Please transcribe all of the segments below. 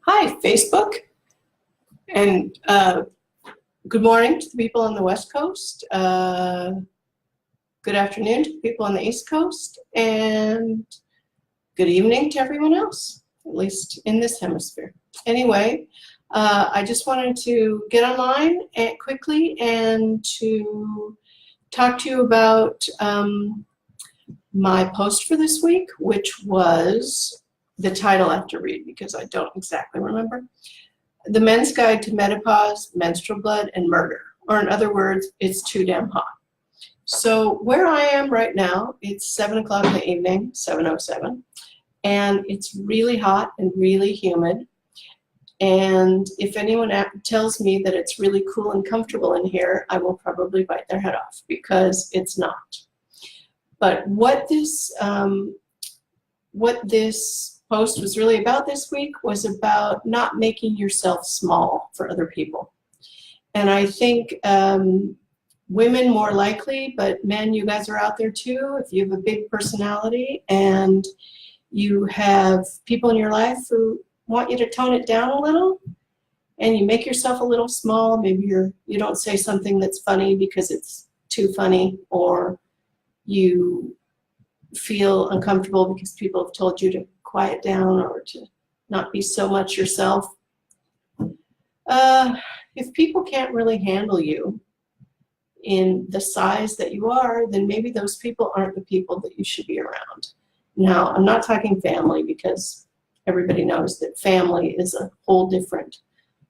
Hi, Facebook, and good morning to the people on the West Coast. Good afternoon to the people on the East Coast, and good evening to everyone else, at least in this hemisphere. Anyway, I just wanted to get online quickly and to talk to you about my post for this week, which was the title I have to read because I don't exactly remember. The Men's Guide to Menopause, Menstrual Blood, and Murder. Or in other words, it's too damn hot. So where I am right now, it's 7 o'clock in the evening, 7:07, and it's really hot and really humid. And if anyone tells me that it's really cool and comfortable in here, I will probably bite their head off because it's not. But what this post was really about this week was about not making yourself small for other people. And I think women more likely, but men, you guys are out there too. If you have a big personality and you have people in your life who want you to tone it down a little, and you make yourself a little small, maybe you don't say something that's funny because it's too funny, or you feel uncomfortable because people have told you to quiet down or to not be so much yourself. If people can't really handle you in the size that you are, then maybe those people aren't the people that you should be around. Now, I'm not talking family because everybody knows that family is a whole different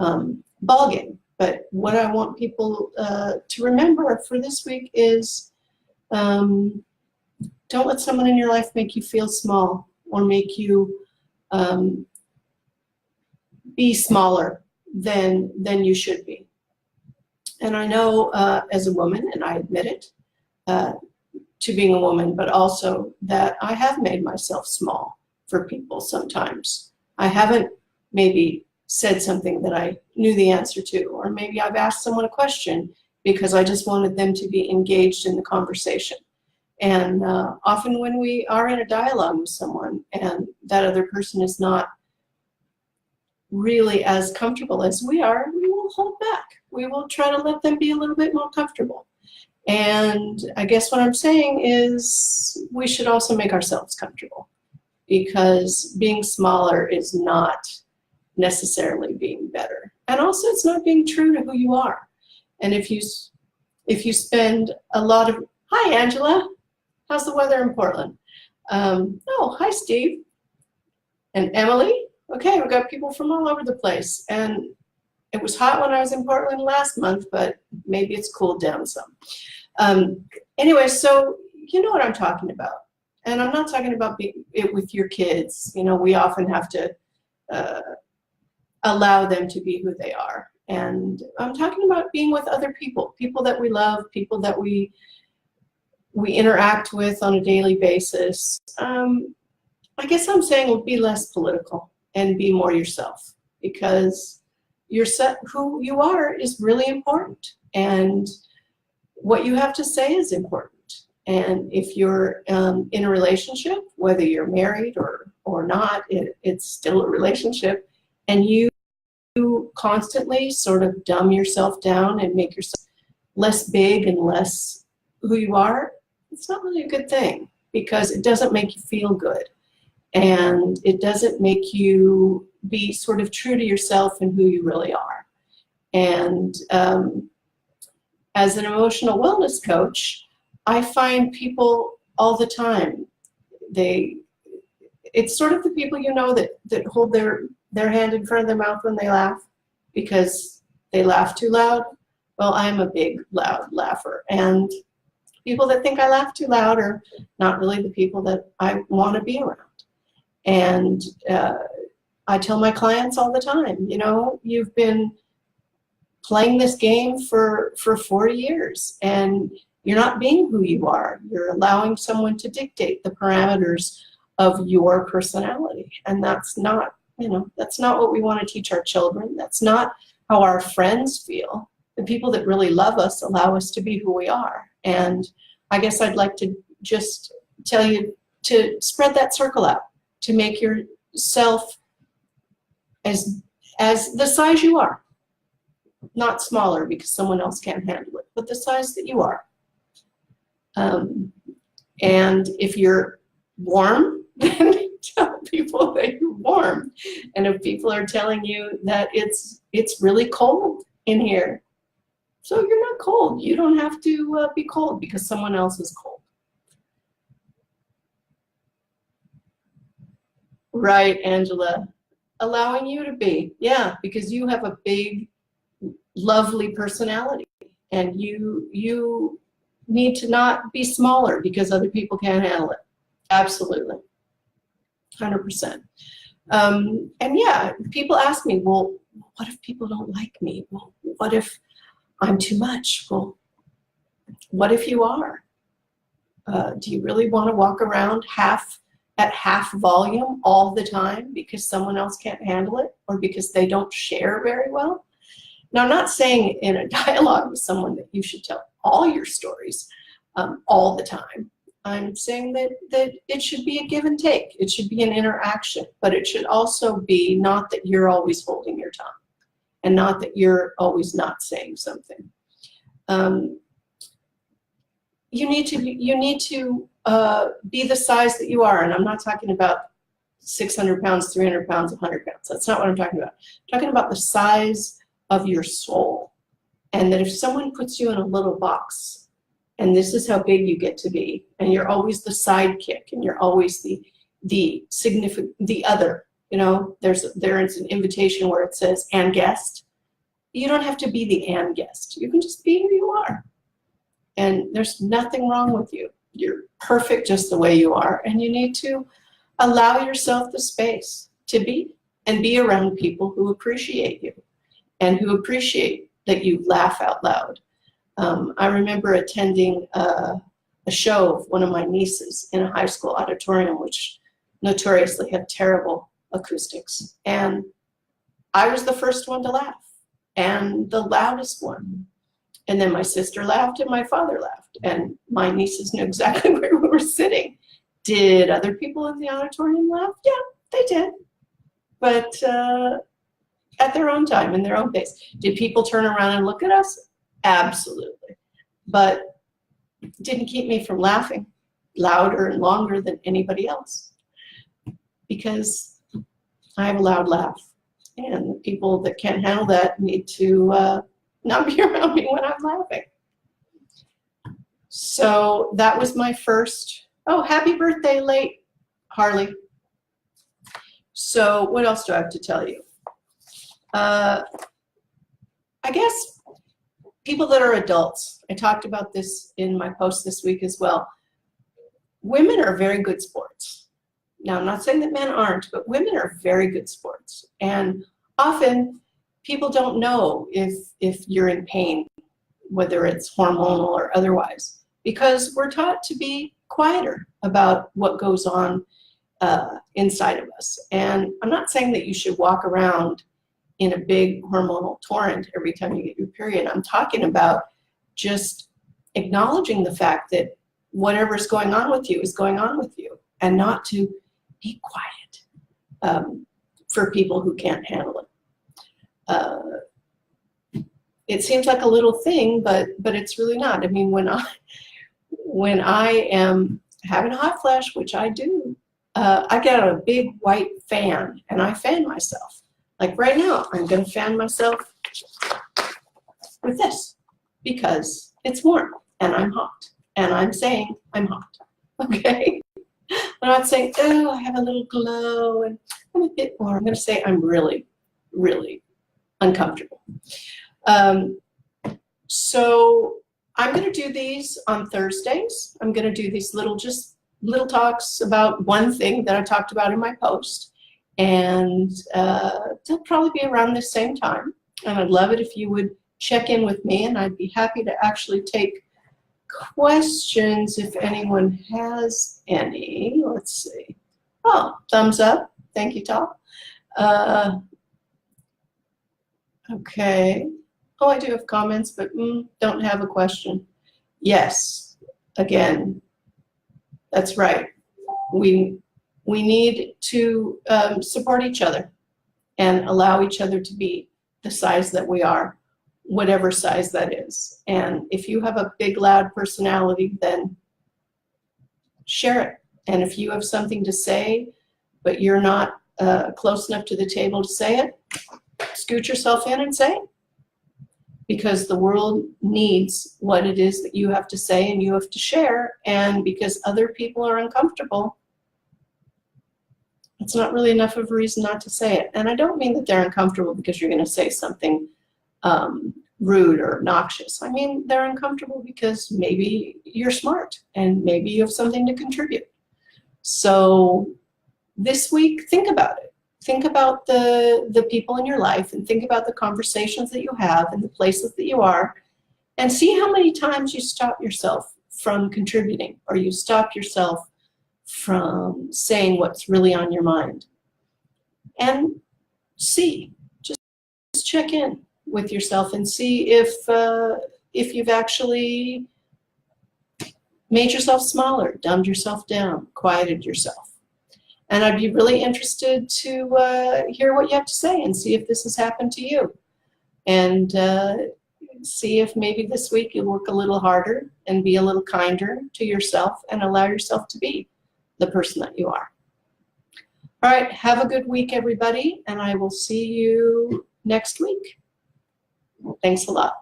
ballgame. But what I want people to remember for this week is don't let someone in your life make you feel small or make you be smaller than you should be. And I know as a woman, and I admit it to being a woman, but also that I have made myself small for people sometimes. I haven't maybe said something that I knew the answer to, or maybe I've asked someone a question because I just wanted them to be engaged in the conversation. And often when we are in a dialogue with someone and that other person is not really as comfortable as we are, we will hold back. We will try to let them be a little bit more comfortable. And I guess what I'm saying is we should also make ourselves comfortable, because being smaller is not necessarily being better. And also it's not being true to who you are. And if you spend a lot of, hi Angela, how's the weather in Portland? Oh, hi Steve. And Emily. Okay, we've got people from all over the place. And it was hot when I was in Portland last month, but maybe it's cooled down some. Anyway, so you know what I'm talking about. And I'm not talking about it with your kids. You know, we often have to allow them to be who they are. And I'm talking about being with other people, people that we love, people that we interact with on a daily basis. I guess I'm saying be less political and be more yourself, because who you are is really important, and what you have to say is important. And if you're in a relationship, whether you're married or not, it's still a relationship, and you constantly sort of dumb yourself down and make yourself less big and less who you are, it's not really a good thing, because it doesn't make you feel good. And it doesn't make you be sort of true to yourself and who you really are. And as an emotional wellness coach, I find people all the time, it's sort of the people you know that hold their hand in front of their mouth when they laugh because they laugh too loud. Well, I'm a big, loud laugher. And people that think I laugh too loud are not really the people that I want to be around. And I tell my clients all the time, you know, you've been playing this game for 40 years and you're not being who you are. You're allowing someone to dictate the parameters of your personality. And that's not, you know, that's not what we want to teach our children. That's not how our friends feel. The people that really love us allow us to be who we are. And I guess I'd like to just tell you to spread that circle out, to make yourself as the size you are, not smaller because someone else can't handle it, but the size that you are. And if you're warm, then tell people that you're warm. And if people are telling you that it's really cold in here, so you're not cold. You don't have to be cold because someone else is cold. Right, Angela. Allowing you to be. Yeah, because you have a big, lovely personality. And you need to not be smaller because other people can't handle it. Absolutely. 100%. And yeah, people ask me, well, what if people don't like me? Well, what if I'm too much? Well, what if you are? Do you really want to walk around at half volume all the time because someone else can't handle it or because they don't share very well? Now, I'm not saying in a dialogue with someone that you should tell all your stories all the time. I'm saying that it should be a give and take. It should be an interaction, but it should also be not that you're always holding your tongue and not that you're always not saying something. You need to be the size that you are, and I'm not talking about 600 pounds, 300 pounds, 100 pounds. That's not what I'm talking about. I'm talking about the size of your soul, and that if someone puts you in a little box, and this is how big you get to be, and you're always the sidekick, and you're always the significant, the other. You know, there is an invitation where it says "and guest." You don't have to be the "and guest." You can just be who you are, and there's nothing wrong with you. You're perfect just the way you are, and you need to allow yourself the space to be and be around people who appreciate you and who appreciate that you laugh out loud. I remember attending a show of one of my nieces in a high school auditorium, which notoriously had terrible acoustics. And I was the first one to laugh and the loudest one. And then my sister laughed and my father laughed. And my nieces knew exactly where we were sitting. Did other people in the auditorium laugh? Yeah, they did. But at their own time, in their own pace. Did people turn around and look at us? Absolutely. But it didn't keep me from laughing louder and longer than anybody else because I have a loud laugh. And the people that can't handle that need to not be around me when I'm laughing. So that was my first, oh, happy birthday late, Harley. So what else do I have to tell you? I guess people that are adults, I talked about this in my post this week as well. Women are very good sports. Now, I'm not saying that men aren't, but women are very good sports. And often people don't know if you're in pain, whether it's hormonal or otherwise, because we're taught to be quieter about what goes on inside of us. And I'm not saying that you should walk around in a big hormonal torrent every time you get your period. I'm talking about just acknowledging the fact that whatever's going on with you is going on with you, and not to be quiet for people who can't handle it. It seems like a little thing, but it's really not. I mean, when I am having a hot flash, which I do, I get out a big white fan and I fan myself. Like right now, I'm going to fan myself with this because it's warm and I'm hot. And I'm saying I'm hot, okay? I'm not saying, oh, I have a little glow and I'm a bit warm. I'm going to say I'm really, really uncomfortable. So I'm going to do these on Thursdays. I'm going to do these little talks about one thing that I talked about in my post. And they'll probably be around the same time. And I'd love it if you would check in with me, and I'd be happy to actually take questions if anyone has any. Let's see. Oh, thumbs up. Thank you, Tom. Okay. Oh, I do have comments, but don't have a question. Yes. Again, that's right. We need to support each other and allow each other to be the size that we are, whatever size that is. And if you have a big, loud personality, then share it. And if you have something to say, but you're not close enough to the table to say it, scoot yourself in and say it. Because the world needs what it is that you have to say and you have to share. And because other people are uncomfortable, it's not really enough of a reason not to say it. And I don't mean that they're uncomfortable because you're going to say something rude or obnoxious. I mean, they're uncomfortable because maybe you're smart and maybe you have something to contribute. So this week, think about it. Think about the people in your life and think about the conversations that you have and the places that you are, and see how many times you stop yourself from contributing, or you stop yourself from saying what's really on your mind. And see, just check in with yourself and see if you've actually made yourself smaller, dumbed yourself down, quieted yourself. And I'd be really interested to hear what you have to say and see if this has happened to you. And see if maybe this week you'll work a little harder and be a little kinder to yourself and allow yourself to be the person that you are. All right, have a good week, everybody, and I will see you next week. Thanks a lot.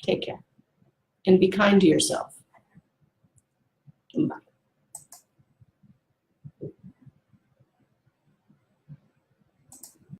Take care. And be kind to yourself. Bye.